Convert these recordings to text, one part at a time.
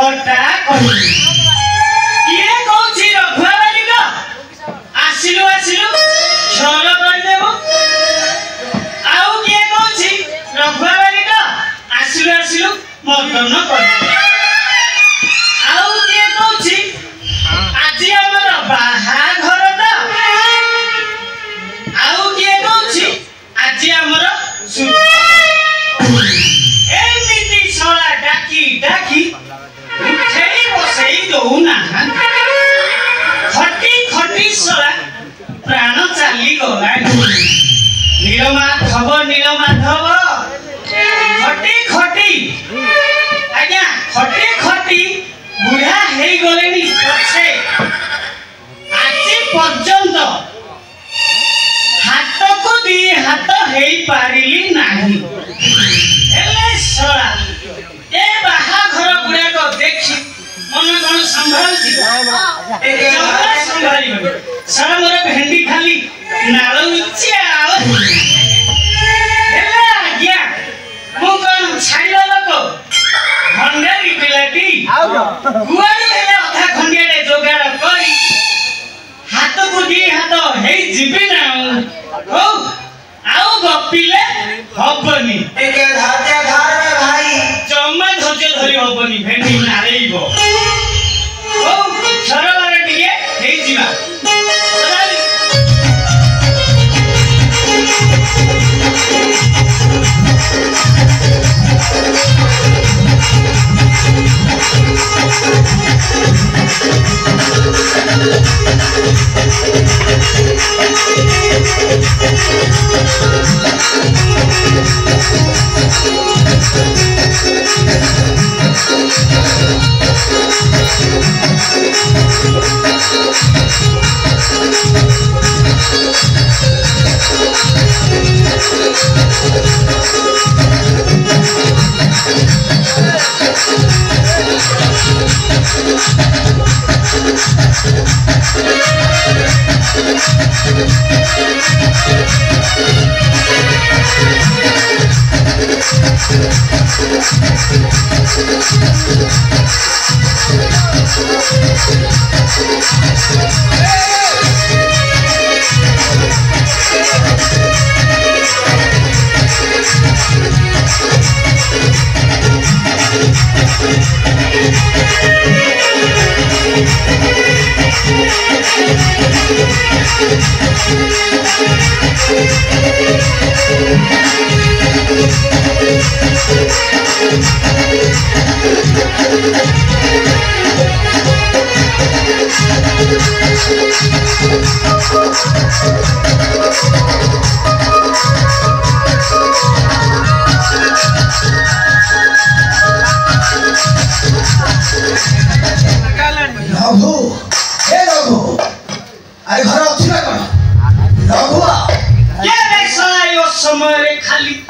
फटा कहि किए कहछि रघुआ बालिका आसिलु आसिलु क्षण कर देबो आउ किए कहछि रघुआ बालिका आसिलु आसिलु मर्दन कर आउ किए कहछि आज हमर बाहा घर दा आउ किए कहछि आज हमर एमिति सोला डाकी डाकी उठेई बसेई दउना खटी खटी सोला प्राण चाली गला नीलमाधव नीलमाधव खटी खटी आज्ञा खटी खटी बुढ़ा हेई गलेनी पछे आज पर्यंत हाथ को दी हाथ हेई पारिली नाही एले सोला ए बाहा घर गुड़ा को देखि मन कोन संभालछि ए जमरा संभाली सारा मोर भेंडी खाली नालो इच्छा एले आज्ञा मु कोन छाइलो लोक भंडारी पिलाटी गुआरी हेले अधा खंडियाडे जोगाड़ करी हाथ को दी हाथ हेई जिबि ना हो आओ गपिले हबनी एके धाते धार में भाई जम्मा धोजे धरी हबनी भेंडी नारेइबो ओ छरवारे टिके हेई जिबा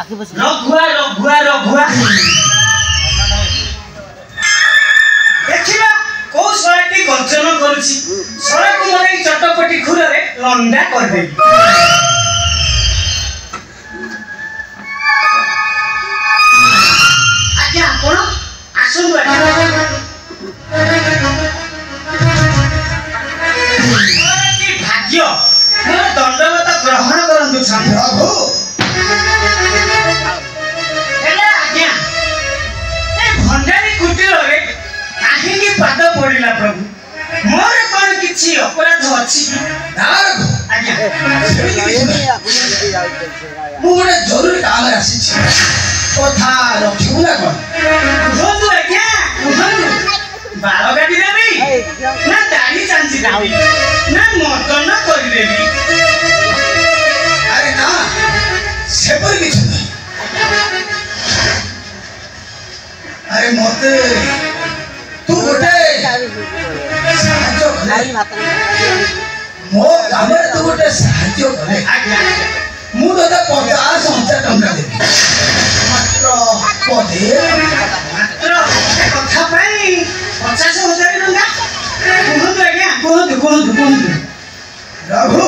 रघुआ रघुआ रघुआ देखिबा को सयटी गर्जन करूची सरा को मरे चटपटी खुररे लंडा कर दे आज्ञा कोन आसुनु की भाग्य मोर दंडवत ग्रहण करंतु प्रभु पाद पड़िला प्रभु मोर कोन किछि अपराध अछि आज्ञा मु गोटे जरूरी काम आसी कथा रखिबुला कोन बोलु आज्ञा बाल काटी देबी ना दाढ़ी चांची देबी ना मटन कर देबी अरे ना सेपर किछि अरे मते तू गोटे मो काम तू गोटे साहाय्य करे मु तोते 50,000 टंका देबी मात्र पदे मात्र कथा पाई 50,000 टंका कहंतु आज्ञा कहंतु रघु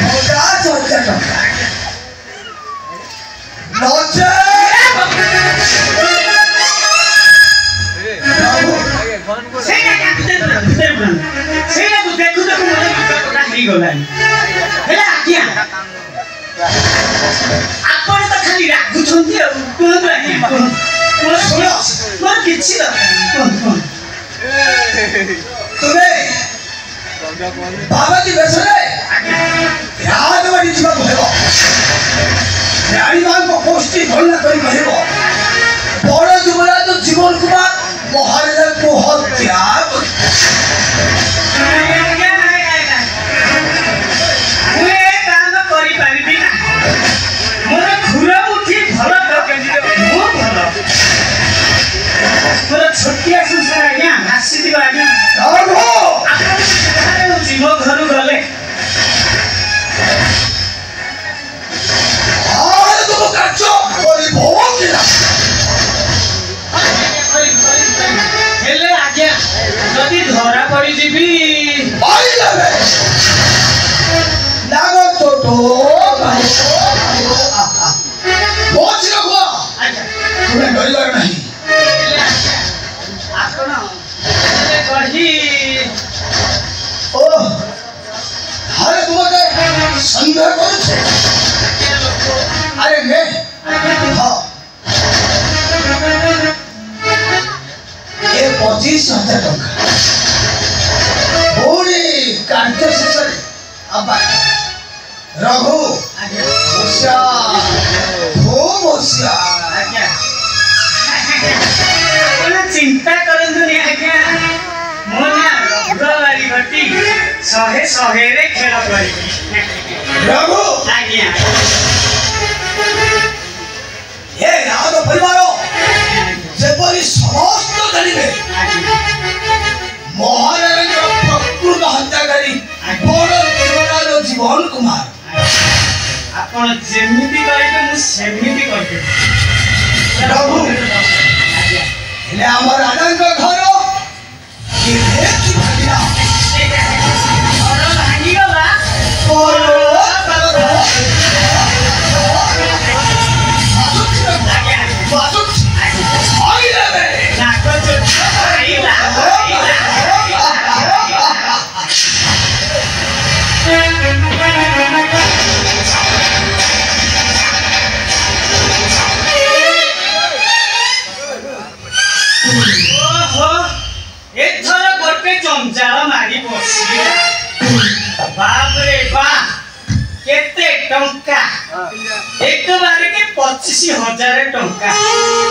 50,000 टंका नचे कुछ आज्ञा मोर किछि दरकार तुम्हें बाबाजी बेसरे याद वाली जीवन कहबो रानीमान को पोस्टी भरना करी कहबो बड़ जुबराज जीवन कुमार महाराजा को हत्या छोटिया सुसरा आज्ञा हासी दिवा आज्ञा जीव घर गले तुम कार्य हेले आज्ञा जदि धरा पड़ी जीवी लागो तो बहुत रखो तुम्हें डरिबार नहीं अरे तुम्हें संदेह करुछे अरे मैं हाँ ये 25,000 टंका पूरी कार्य शेष अब्बा रघु चिंता करंतुनी आज्ञा मोना रघुवारी घटी सहे सहे रे खेल करी रघु आज्ञा ये राज परिवार जेपरी समस्त जानिबे महाराजा प्रकृत हत्याकारी बड़ जुबराज जीवन कुमार आपण जेमिति कहिबे मु सेमिति कहिबे रघु हेले हमर राजा को घर कि भेट भागिया और भागी गला चमचाल मारी बसिला बाप रे बाप केते टंका एक बार के 25,000 टंका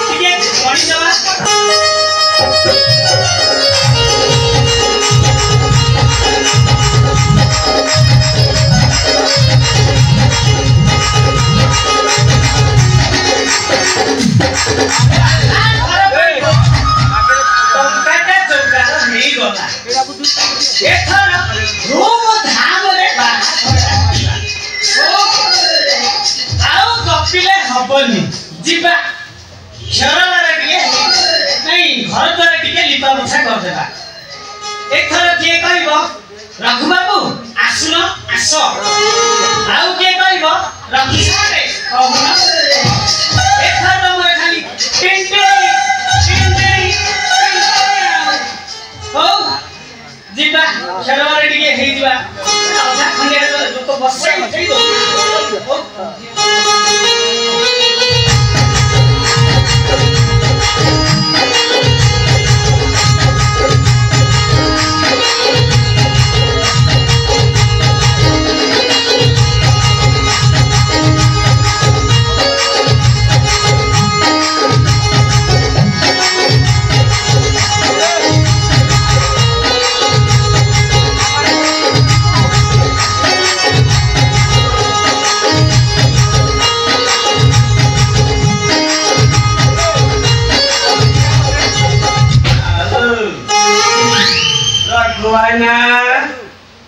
ठीक पड़ी दवा हबनी जीवा क्षरवार टिके नहीं घर द्वारा टिके लिपा पोछा कर देबा एथर के कहबो रघु बाबू आसुन आस आउ के कहबो रघु सारे कहून एथर तो मोर खाली टिंटे हो जीवा क्षरवार टिके हे जीवा अधा खंडिया लोक बसे उठै दो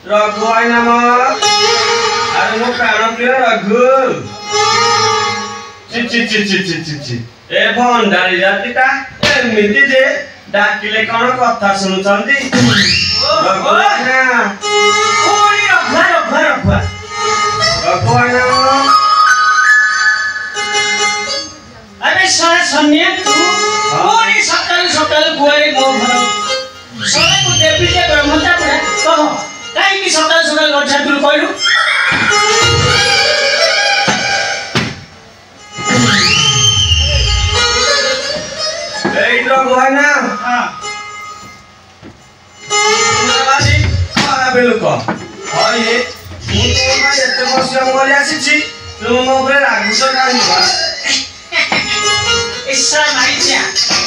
रघु आईना म अरे मो प्राण प्रिय रघु ची ची ची ची ची ची ची ए भंडारी जातिटा एमिति जे डाकिले कोन कथा सुनुचंदी रघु आईना ओरी रघु आईना अरे सारा सन्या तू ओरी सकाल सकाल गुआरे मो घर सरे को देवी जे ब्रह्मता पड़ा कहो काई की सकाल सकाल गछा तुल कहलु ଏଇଟା କହେ ନା ହଁ ବାଜି ଖରାପ ଲୋକ ହଏ ମୁଁ ତମ ପାଇଁ ଏତେ ପରିଶ୍ରମ କରି ଆସିଛି ତୁମ ମୋ ଉପରେ ରାଗୁଛ କାହିଁକି ଈଶ୍ୱର ମାଇଚିଆ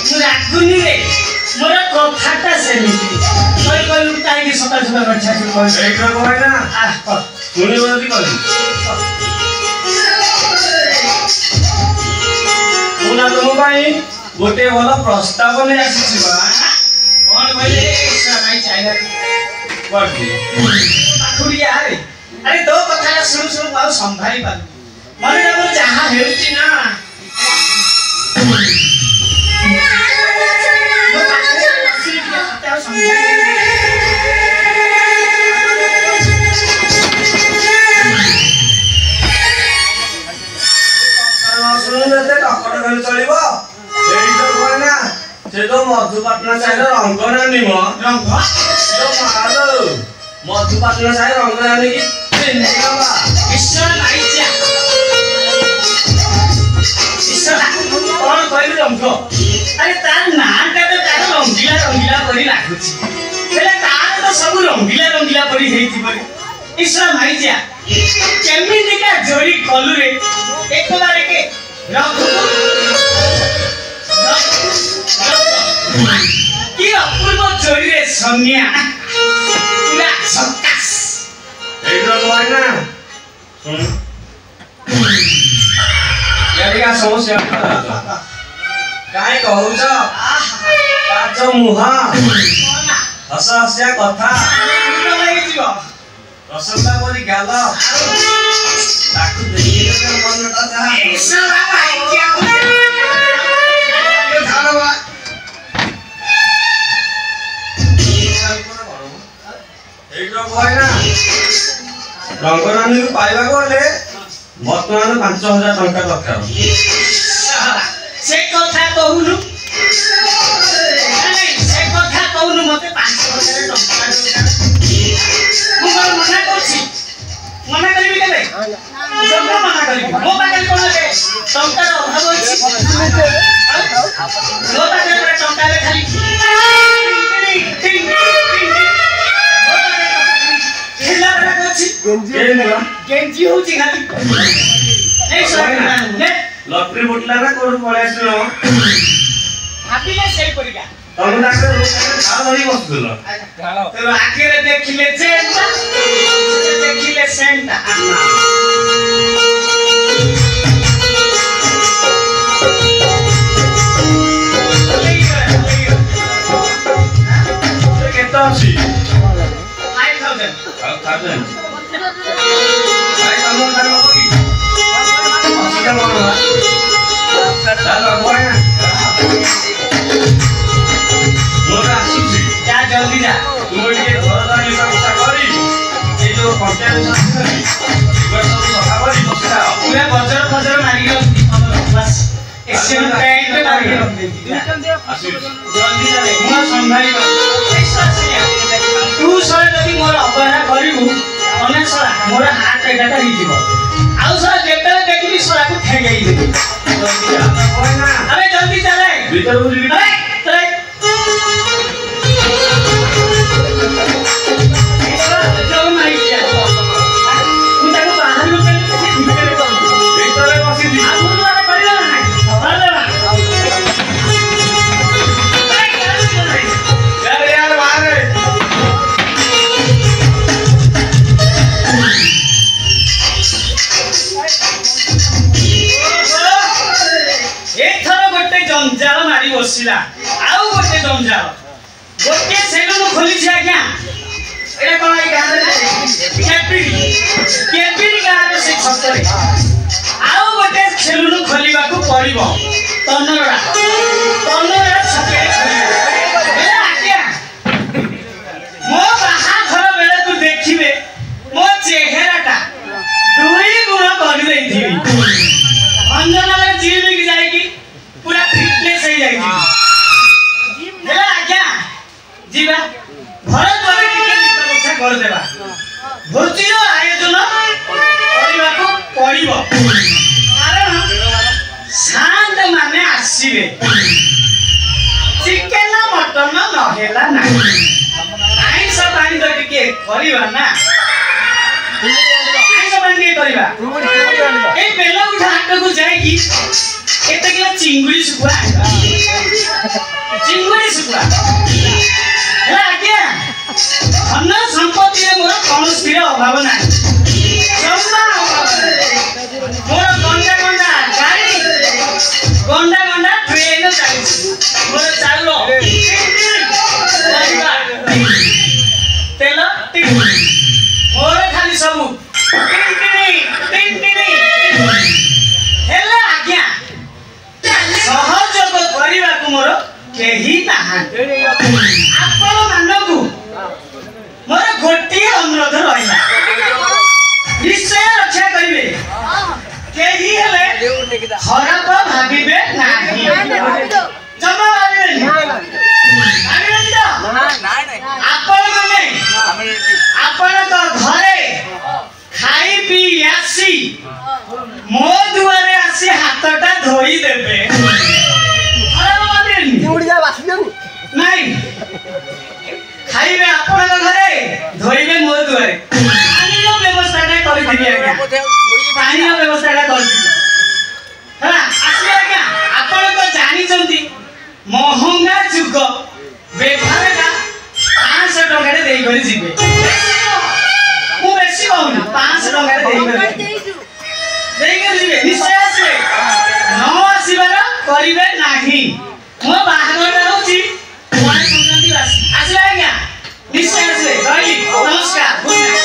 ମୁଁ ରାଗୁନି ରେ ମୋର କଥାଟା ସେମିତି କହି କହିଲୁ କାହିଁକି ସକାଳ ସକାଳ ଗଛା କହିଲି ଏଇଟା କହେ ନା ଆହ କହ ଶୁଣିବ ଯଦି କହିବି ମୁଁ ନା ତମ ପାଇଁ ଗୋଟେ ଭଲ ପ୍ରସ୍ତାବ ନେଇ ଆସିଛି ବା କଣ କହିଲେ ଈଶ୍ୱର ମାଇଚିଆ କରିଛି ପାଖୁଡ଼ି ଆରେ ଆରେ ତୋ କଥାଟା ଶୁଣୁ ଶୁଣୁ ମୁଁ ଆଉ ସମ୍ଭାଳି ପାରୁନି ମନେ ମୋର ଯାହା ହେଉଛି ନା ମୋ ପାଖରେ ବସିଲି ଟିକେ ତତେ ଆଉ ସମ୍ଭାଳି ଚଳିବ ଏଇ ତ କହେ ନା ସେ ଯୋଉ ମଧୁପାଟଣା ସାହିର ରଙ୍ଗ ନାନୀ ମ ରଙ୍ଗ ମଧୁପାଟଣା ସାହି ରଙ୍ଗ ନାନୀ କି ଈଶ୍ୱର ମାଇଚିଆ ଈଶ୍ୱର କଣ କହିଲୁ ରଙ୍ଗ ଆରେ ତାର ନାଁଟା ତ ତାର ରଙ୍ଗିଲା ରଙ୍ଗିଲା ପରି ଲାଗୁଛି ହେଲେ ତାର ତ ସବୁ ରଙ୍ଗିଲା ରଙ୍ଗିଲା ପରି ହେଇଥିବ ଈଶ୍ୱର ମାଇଚିଆ କେମିତିକା ଯୋଡ଼ି କଲୁରେ ଏକବାରେ କେ কি অপূর্ব জড়িয়ে সোনিয়া পুরা ঝকাস এইটা কয় না শুন ইয়ারিকা সমস্যা কাই কହୁଛ কাজ মুହା ହସ ହସିଆ କଥା ରସଗୋଲା ପରି ଗାଲ ତାକୁ ଦେଖିଲେ ମନଟା ଯାହା এইটা কয় না ରଙ୍ଗନାନୀକୁ ପାଇବାକୁ ହେଲେ ବର୍ତ୍ତମାନ 5,000 ଟଙ୍କା ଦରକାର ସେ କଥା କହୁନୁ ସେ କଥା କହୁନୁ ମତେ 5,000 ଟଙ୍କା ମୁଁ କଣ ମନା କରୁଛି ମନା କରିବି କେବେ ଜମା ମନା କରିବି ମୋ ପାଖରେ କଣ ଟଙ୍କାର ଅଭାବ ଅଛି ମୋ ପାଖରେ ଟଙ୍କାରେ ଖାଲି ଗେଞ୍ଜି ହଉଛି ଖାଲି ଲଟରୀ ବୁଟିଲା ନା କୋଉଠୁ ପଳେଇ ଆସିଲ ଭାବିଲେ ସେଇ ପରିକା ତମକୁ ତାଙ୍କର ଝାଳ ଧରି ବସୁଥିଲ ତୋର ଆଖିରେ ଦେଖିଲେ ଦେଖିଲେ ସେଣ୍ଟା କେତେ ଅଛି 5,000 যা জলদি যা তুমি ଟିକେ ଘର ଦାନି ବ୍ୟବସ୍ଥା କରି এই ଯୋଉ କଣ୍ଟେନ୍ ସାଥି ସବୁ ସଫା କରି ବସିଲା ପୁରା ବଜର ଫଜର ମାରିକି ରଖି ବାସ୍ ଏସିୟନ ପ୍ୟାଣ୍ଟ ମାରିକି ରଖିଦେଇଛି ଜଲଦି ଯା ମୁଁ ସମ୍ଭାଳି ତୁ ସରେ ଯଦି ମୋର ଅବହେଳା କରିବୁ ଅନେକ ସରା ମୋର ହାର୍ଟ ଏଟାଟା ହେଇଯିବ ଆଉ ସରା ଯେତେବେଳେ ଦେଖିବି ସରାକୁ ଠେଙ୍ଗେଇ ଦେବି ଆରେ ଜଲଦି ଚାଲେ ଭିତରକୁ ଯିବି ଜଞ୍ଜାଳ ମାରି ବସିଲା ଆଉ ଗୋଟେ ଜଞ୍ଜାଳ ଗୋଟେ ସେଲୁନ ଖୋଲିଛି ଆଜ୍ଞା ଏଟା କଣ ଏଇ ଗାଁରେ କେବିଡ଼ି ଗାଁରେ ସେ ଛକରେ ଆଉ ଗୋଟେ ସେଲୁନ ଖୋଲିବାକୁ ପଡିବ ତନରା ଛକରେ ଆଜ୍ଞା ମୋ ବାହାଘର ବେଳକୁ ଦେଖିବେ ମୋ ଚେହେରାଟା 2 ଗୁଣ କରିଦେଇଥିବି ଭଞ୍ଜନଗର ଜିମ୍ ଯାଇକି पूरा फिटनेस हो जाएगी हेला आज्ञा जीवा घर द्वारा टिके लिपा पोछा कर देबा भोजीर आयोजन करबा को पड़िबो कारण शांत माने आसीबे କରିବା ନା ଆଇଁଷ ପାଣି ଟିକେ କରିବା ଏଇ ବେଲ ଉଠା ହାଟକୁ ଯାଇକି କେତେ କିଲୋ ଚିଙ୍ଗୁଡ଼ି ଶୁଖୁଆ ଆଣିବା ଚିଙ୍ଗୁଡ଼ି ଶୁଖୁଆ ହେଲା ଆଜ୍ଞା ଧନ ସମ୍ପତ୍ତିରେ ମୋର କୌଣସିର ଅଭାବ ନାହିଁ ଜମା ଅଭାବ ମୋର ଗଣ୍ଡା ଗଣ୍ଡା ଗାଡ଼ି ଗଣ୍ଡା ଗଣ୍ଡା ଟ୍ରେନ ଚାଲିଛି ମୋର ଚାଲ ତେଲ ମୋର ଖାଲି ସବୁ ହେଲେ ଆଜ୍ଞା ସହଯୋଗ କରିବାକୁ ମୋର କେହି ନାହାନ୍ତି ଆପଣ ମାନଙ୍କୁ ମୋର ଗୋଟିଏ ଅନୁରୋଧ ରହିଲା ନିଶ୍ଚୟ ରକ୍ଷା କରିବେ କେହି ହେଲେ ଖରାପ ଭାବିବେ ନାହିଁ ଜମା ଭାବିବେନି ଭାବିବେନି ତ ଆପଣ ମାନେ ଆପଣଙ୍କ ଘରେ ଖାଇ ପିଇ ଆସି ମୋ ଦୁଆରେ ଆସି ହାତଟା ଧୋଇ ଦେବେ ନାଇଁ ଖାଇବେ ଆପଣଙ୍କ ଘରେ ଧୋଇବେ ମୋ ଦୁଆରେ ପାଣିର ବ୍ୟବସ୍ଥାଟା କରିଥିବି ଆଜ୍ଞା ପାଣିର ବ୍ୟବସ୍ଥାଟା କରିଥିବି ହେଲା ଆସିବେ ଆଜ୍ଞା ଆପଣ ତ ଜାଣିଛନ୍ତି ମହଙ୍ଗା ଯୁଗ ବେଭାରଟା 500 ଟଙ୍କାରେ ଦେଇକରି ଯିବେ ମୁଁ ବେଶୀ କହୁନି 500 ଟଙ୍କାରେ ଦେଇକରି ଯିବେ ନିଶ୍ଚୟ ଆସିବେ ନ ଆସିବାର କରିବେ ନାହିଁ ମୋ ବାହାଘରଟା ହଉଛି କୁଆଁରୀ ସଂକ୍ରାନ୍ତି ବାସି ଆସିବେ ଆଜ୍ଞା ନିଶ୍ଚୟ ଆସିବେ ରହିଲି ନମସ୍କାର ଗୁଡ୍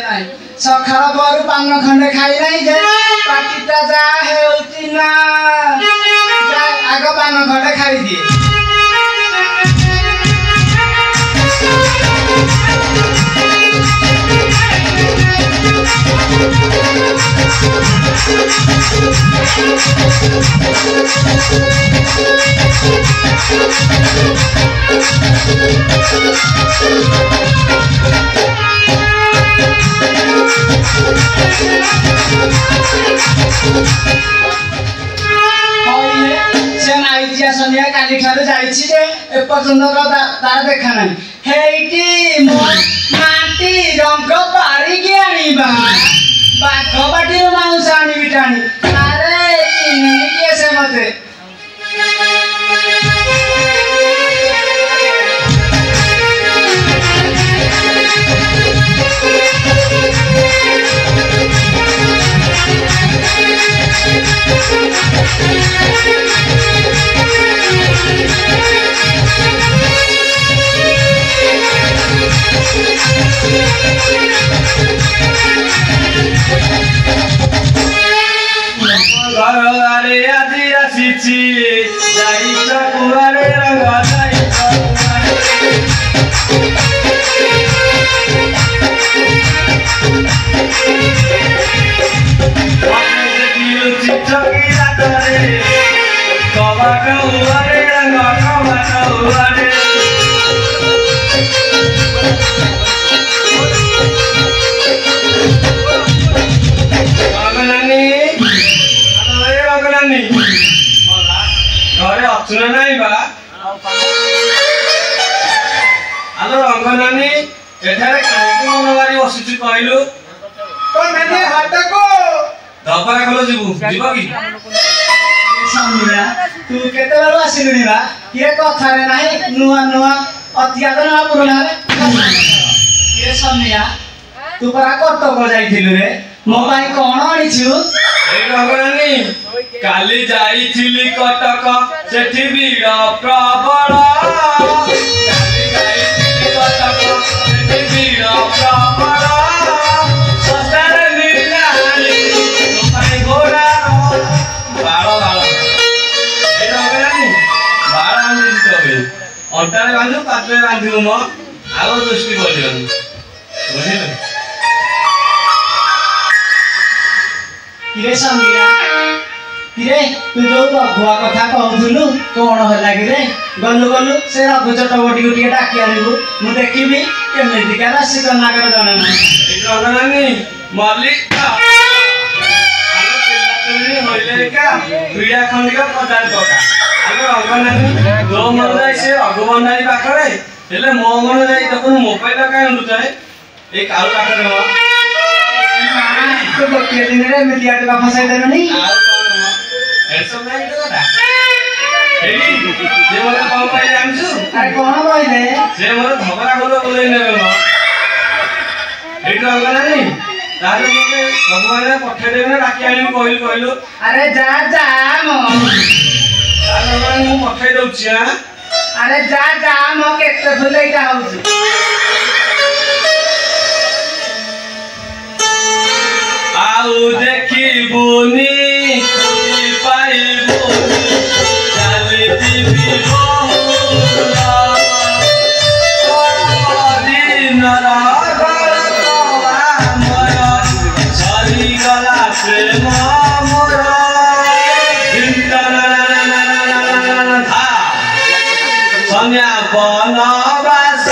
ନାଇଟ୍ सखा पर पान खंडे खाई नहीं जे पाटिटा जा हेउती ना आग पान खंडे खाई दिए सनिया काली ठारे जाइछि जे एपर्यंत तार देखा नाही हेइटी माटी रंग पाड़ी के आनीबा बाघ बाटी मांस आनी बिटानी अरे चिन्ह के से मते घरे आदि आसीछि जाइछ कुआरे रंग जाइछ ଆଲୋ ରଙ୍ଗନାନୀ ଏଠାରେ କାହିଁକି ମନ ମାରି ବସିଛୁ କହିଲୁ? କମେନି ହାଟକୁ ଦବରା ଖୋଲ ଯିବୁ ଯିବ କି? ସମୀରା ତୁ କେତେବେଳୁ ଆସିଲୁଣି ବା? କିଏ କଥାରେ ନାହିଁ ନୂଆ ନୂଆ ଅତ୍ୟାଚାର ନୂଆ ପୁରୁଣା କିଏ ସମୀରା ତୁ ପରା କଟକ ଯାଇଥିଲୁ ରେ ମୋ ପାଇଁ କଣ ଆଣିଛୁ? ଏଇ ରଙ୍ଗନାନୀ କାଲି ଯାଇଥିଲି କଟକ ସେଠି ଭିଡ଼ ପ୍ରବଳ। କାଲି ଯାଇଥିଲି କଟକ ସେଠି ଭିଡ଼ ପ୍ରବଳ। ଶସ୍ତାରେ ମିଳିଲା ଆଣିଥିଲି ତୋ ପାଇଁ ଘୋଡ଼ାର ବାଳ ବାଳ। ଏଇ ରଙ୍ଗନାନୀ ବାଳ ବାନ୍ଧିଛି ତୋ ପାଇଁ ଅଣ୍ଟାରେ ବାନ୍ଧୁ ପାଦରେ ବାନ୍ଧିବୁ ମ ଆଉ ଦୃଷ୍ଟି କରିବନି ବୁଝିଲୁ? କିରେ ସମୀରା କିରେ ତୁ ଯୋଉ ରଘୁଆ କଥା କହୁଥିଲୁ କଣ ହେଲା କିରେ? ଗଲୁ ଗଲୁ ସେ ରଘୁ ଚଟବଟିକୁ ଟିକେ ଡାକି ଆଣିବୁ ମୁଁ ଦେଖିବି କେମିତିକା ରାଶି କନାକର ଜଣେ ଏଇ ରଙ୍ଗନାନୀ ମଲ୍ଲିକା ଆଲୋ ପିଲା ହଇଲେ ଏକା କ୍ରୀଡ଼ା ଖଣ୍ଡିକ ପଦାରେ ପକା। ଆଲୋ ରଙ୍ଗନାନୀ ତୋ ମନ ଯାଇ ସେ ରଘୁବନ୍ଧାରୀ ପାଖରେ ହେଲେ ମୋ ମନ ଯାଇ ଦେଖୁନୁ ମୋବାଇଲ କାହିଁ ଉଣ୍ଡୁଥାଏ ଏଇ କାଳୁ ପାଖରେ ମ। ତୁ ଗୋଟିଏ ଦିନରେ ଏମିତି ଆଟକା ଫସାଇ ଦେଲୁଣି। ଆଉ କଣ ମ ଏସବୁ ନାହିଁ ତ କଥା। ଏଇ ସେ ମୋତେ କଣ ପାଇଁ ଜାଣିଛୁ? ଆରେ କଣ କହିଲେ? ସେ ମୋର ଧବରା ଖୋଲ ବୁଲେଇ ନେବେ ମ। ଏଇଠି ରଙ୍ଗନାନୀ ତାହେଲେ ମୋତେ ଭଗବାନ ପଠେଇଦେବେ ନା ଡାକି ଆଣିବି କହିଲୁ କହିଲୁ? ଆରେ ଯା ଯା ମ ତାହେଲେ ରଙ୍ଗନାନୀ ମୁଁ ପଠେଇ ଦଉଛି ଆଁ। ଆରେ ଯା ଯା ମ କେତେ ଫୁଲେଇଟା ହଉଛି। ଆଉ ଦେଖିବୁନି ପାଇବୁନି ଚାଲିଯିବି ବହୁଳ ଦିନର ଆମର ସରିଗଲା ପ୍ରେମ ମୋର ସନ୍ଧ୍ୟା ବନବାସ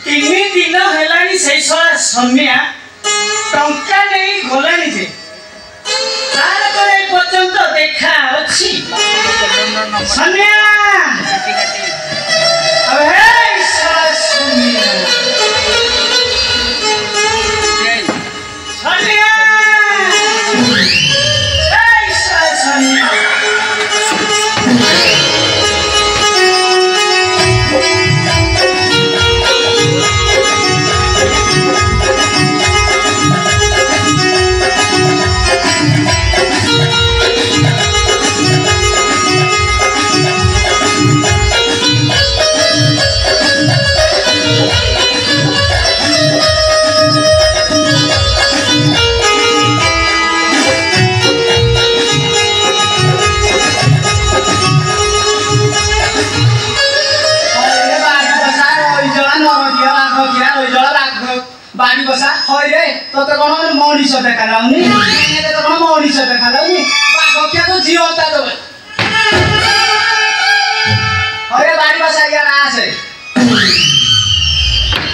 ତିନି ଦିନ ହେଲାଣି ସେଇ ଶଳା ସମୀଆ ଟଙ୍କା ନେଇ ଗଲାଣି ଯେ ତାର ପରେ ଏ ପର୍ଯ୍ୟନ୍ତ ଦେଖା ଅଛି। ସମୀଆ ହେଇ ଶଳା ସମୀଆ ସମୀଆ ହେଇ ଶଳା ସମୀଆ बाड़ी बसा हरे तोते कौन मनीष देखा जाऊनी कौन मनीष देखा जाऊनी बाघ तो जीवता तो हरे बाड़ी बसा यार आसे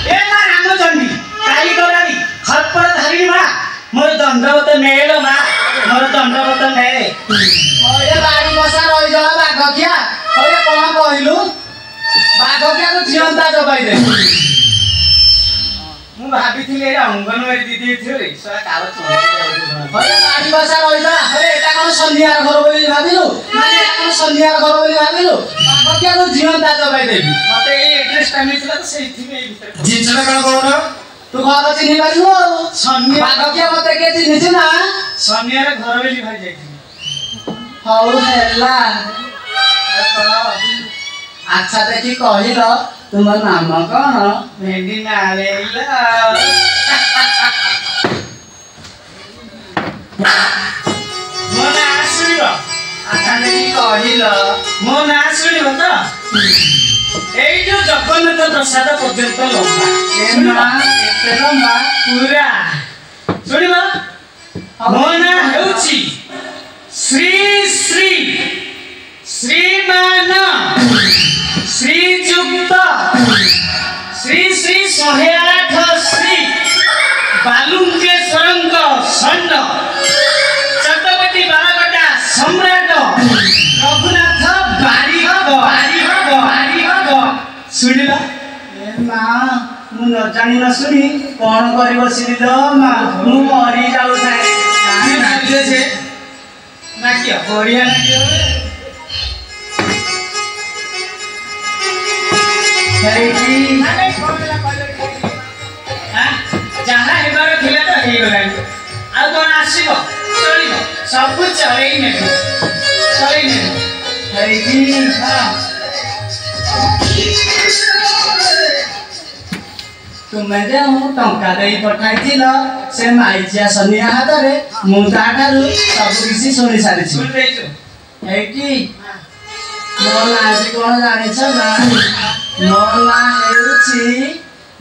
ए मा रामचंडी काली गौरानी खरपर धरिनी मा मोर दंडवत मेलो मा मोर दंडवत मे हरे बाड़ी बसा रही जला बाघ क्या हरे कौन कहलु बाघ क्या तो जीवता दबाई दे ମୁଁ ଭାବିଥିଲି ଏଇଟା ଅଙ୍ଗନବାଡ଼ି ଦିଦି ଥିଲେ ସା କାଳ ଚଣ୍ଡୀ ହରେ ବାଡ଼ି ବସା ରହିଲା ହରେ ଏଟା କଣ ସନ୍ଧ୍ୟାର ଘର ବୋଲି ଭାବିଲୁ ମାନେ ଏଟା କଣ ସନ୍ଧ୍ୟାର ଘର ବୋଲି ଭାବିଲୁ ବାଘ क्या तो जीवता ଦବାଇ ଦେବି ମତେ ଏଇ ଆଡ୍ରେସଟା ମିଳିଥିଲା ତ ସେଇଥିପାଇଁ ଏଇ ଭିତରେ ଜିନିଷଟା କଣ କହୁନ? ତୁ ଘର ଚିହ୍ନି ପାରିବୁ ଆଉ ସନ୍ଧ୍ୟା ବାଘ क्या ମତେ କିଏ ଚିହ୍ନିଛୁ ନା ସନ୍ଧ୍ୟାରେ ଘର ବୋଲି ଭାଇ ଯାଇଥିଲି। ହଉ ହେଲା ଆଚ୍ଛା ଦେଖି କହିଲ ତୁମ ନାମ କଣ? ଭେଣ୍ଡି ନାଳେଇଲା ମୋ ନାଁ ଶୁଣିବ? ଆଚ୍ଛା ଦେଖି କହିଲ ମୋ ନାଁ ଶୁଣିବ ତ? ଏଇ ଯୋଉ ଜଗନ୍ନାଥ ପ୍ରସାଦ ପର୍ଯ୍ୟନ୍ତ ଲମ୍ବା ଏମା ଏତେ ଲମ୍ବା ପୁରା ଶୁଣିବ? ମୋ ନାଁ ହେଉଛି श्री श्री श्रीमान श्रीजुक्त श्री श्री 108 श्री बालुंकेश्वरଙ୍କ षण्ड चक्रवर्ती बारगटा सम्राट रघुनाथ बारिहग सुनिल ମା ମୁଁ ନ ଜାଣି ନ ଶୁଣି କଣ କରି ବସିଲି ଲୋ ମା ମୁଁ ମରି ଯାଉଥାଏ ନାଚିବ ସେ ନାଚିବ ବଢିଆ ନାଚିବ ଯାହା ହେବାର ଥିଲା ତ ହେଇଗଲାଣି ଆଉ କଣ ଆସିବ ଚଳିବ ସବୁ ଚଳେଇ ନେବେ ତୁମେ ଯେଉଁ ଟଙ୍କା ଦେଇ ପଠାଇଥିଲ ସେ ମାଇଚିଆ ସନିଆ ହାତରେ ମୁଁ ତାଠାରୁ ସବୁ କିଛି ଶୁଣି ସାରିଛି ହେଇକି ମୋ ନାଁଟି କଣ ଜାଣିଛ ନା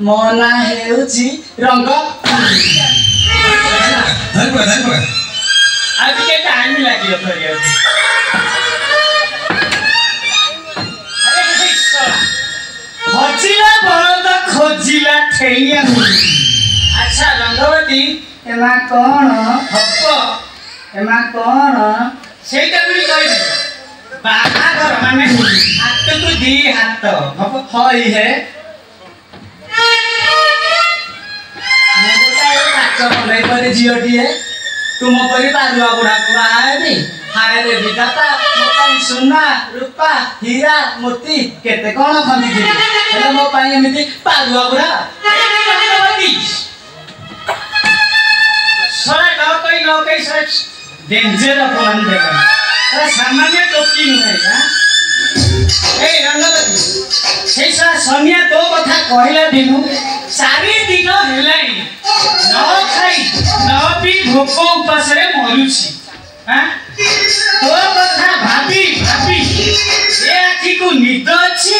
ମୋ ନାଁ ହେଉଛି ରଙ୍ଗ ଆଉ ଟିକେ ଟାଇମ୍ ଲାଗିବ କରିବାକୁ ଖୋଜିଲା ବଳଦ ଖୋଜିଲା ଠେଇଆ ଆଚ୍ଛା ରଙ୍ଗବତୀ ଏମା କଣ ହବ ଏମା କଣ ସେଇଟା ବି କହିବି ବାହାଘର ମାନେ ହାତକୁ ଦି ହାତ ହବ ହଇ ହେ ମୁଁ ଗୋଟାଏ କାଚ କଣ୍ଢେଇ ପରି ଝିଅଟିଏ ତୁମ ପରି ପାରୁଆ ବୁଢ଼ାକୁ ବାହା ହେବି ହାୟ ରେ ବିଧାତା ମୋ ପାଇଁ ସୁନା ରୂପା ହୀରା ମୋତି କେତେ କଣ ଖଞ୍ଜିଥିଲି ହେଲେ ମୋ ପାଇଁ ଏମିତି ପାରୁଆ ବୁଢ଼ା ସରା ନ କହି ସରା ଡେଞ୍ଜର ଅପମାନ ଦେଲାଣି ସରା ସାମାନ୍ୟ ଟୋକି ନୁହେଁ ଏଇ ରଙ୍ଗବତୀ ସେଇ ସରା ସନିଆ ତୋ କଥା କହିଲା ଦିନୁ 4 ଦିନ ହେଲାଣି ନ ଖାଇ ନ ପିଇ ଭୋକ ଉପାସରେ ମରୁଛି ତୋ କଥା ଭାବି ଭାବି ଏ ଆଖିକୁ ନିଦ ଅଛି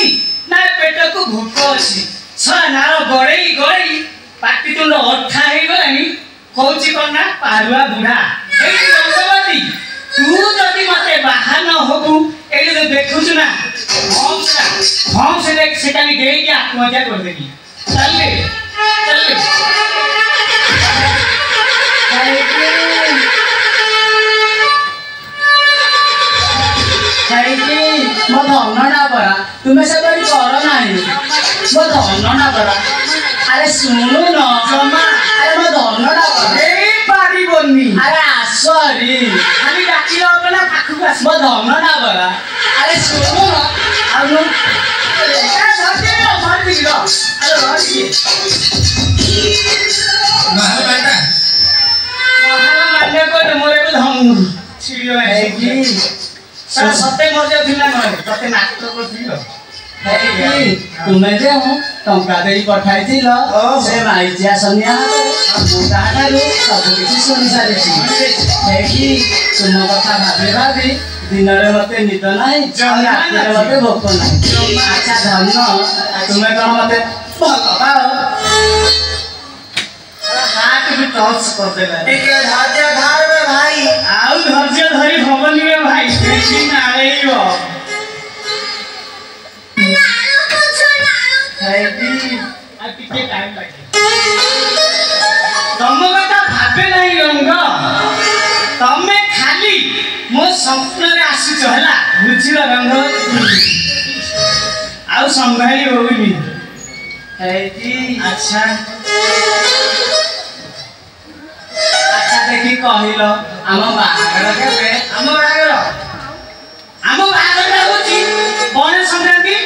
ନା ପେଟକୁ ଭୋକ ଅଛି ସରା ନାଳ ଗଳେଇ ଗଳେଇ ପାଟିତୁଣ୍ଡ ଅଠା ହେଇଗଲାଣି କହୁଛି କଣ ନା ପାରୁଆ ବୁଢା ଏଇଠି ରଙ୍ଗବତୀ ତୁ ଯଦି ମତେ ବାହା ନ ହବୁ ଏଇଠି ତ ଦେଖୁଛୁ ନା ହଁ ସେଟା ବି ଦେଇକି ଆତ୍ମହତ୍ୟା କରିଦେବି ଚାଲିଲେ ମୋ ଧନଟା ପରା ତୁମେ ସେପରି କର ନାହିଁ ମୋ ଧନଟା ପରା ଆରେ ଶୁଣୁ ନ ଜମା ଆରେ ମୋ ଧନଟା ପରା ହେଇପାରିବନି ଆରେ ଆସରି ଖାଲି ଡାକିଲେ ହବ ନା ପାଖକୁ ଆସ ମୋ ଧନଟା ପରା ଆରେ ଶୁଣୁ ନ ଆଉ ମୋର ଏବେ ଧନ ଛିଡ଼ିଗଲା ସତେ ମରିଯାଉଥିଲା ନହେଲେ ତତେ ନାଟକ କରୁଥିଲ ତୁମେ ଯେଉଁ ଟଙ୍କା ଦେଇ ପଠାଇଥିଲ ସେ ମାଇଚିଆ ସନିଆ ମୁଁ ତାଠାରୁ ସବୁ କିଛି ଶୁଣି ସାରିଛି ହେଇକି ତୁମ କଥା ଭାବି ଭାବି ଦିନରେ ମତେ ନିଦ ନାହିଁ ରାତିରେ ମତେ ଭୋକ ନାହିଁ ଆଚ୍ଛା ଧନ ତୁମେ କଣ ମତେ ଭଲ ପାଅ ହାତ ବି ଟଚ୍ କରିଦେଲା ଟିକେ ଧୈର୍ଯ୍ୟ ଧର ବେ ଭାଇ ଆଉ ଧୈର୍ଯ୍ୟ ଧରି ହବନି ବେ ଭାଇ ବେଶୀ ନାଳେଇବ ଆଉ ଟିକେ ଟାଇମ୍ ଲାଗେ ତମ କଥା ଭାବେ ନାହିଁ ରଙ୍ଗ ତମେ ଖାଲି ମୋ ସ୍ୱପ୍ନରେ ଆସୁଛ ହେଲା ବୁଝିଲ ରଙ୍ଗ ଆଉ ସମ୍ଭାଳି ହଉନି ଆଚ୍ଛା ଦେଖି କହିଲ ଆମ ବାହାଘର କେବେ ଆମ ବାହାଘରଟା ହଉଛି ପଣା ସଂକ୍ରାନ୍ତି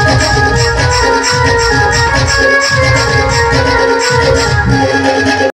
Thank you.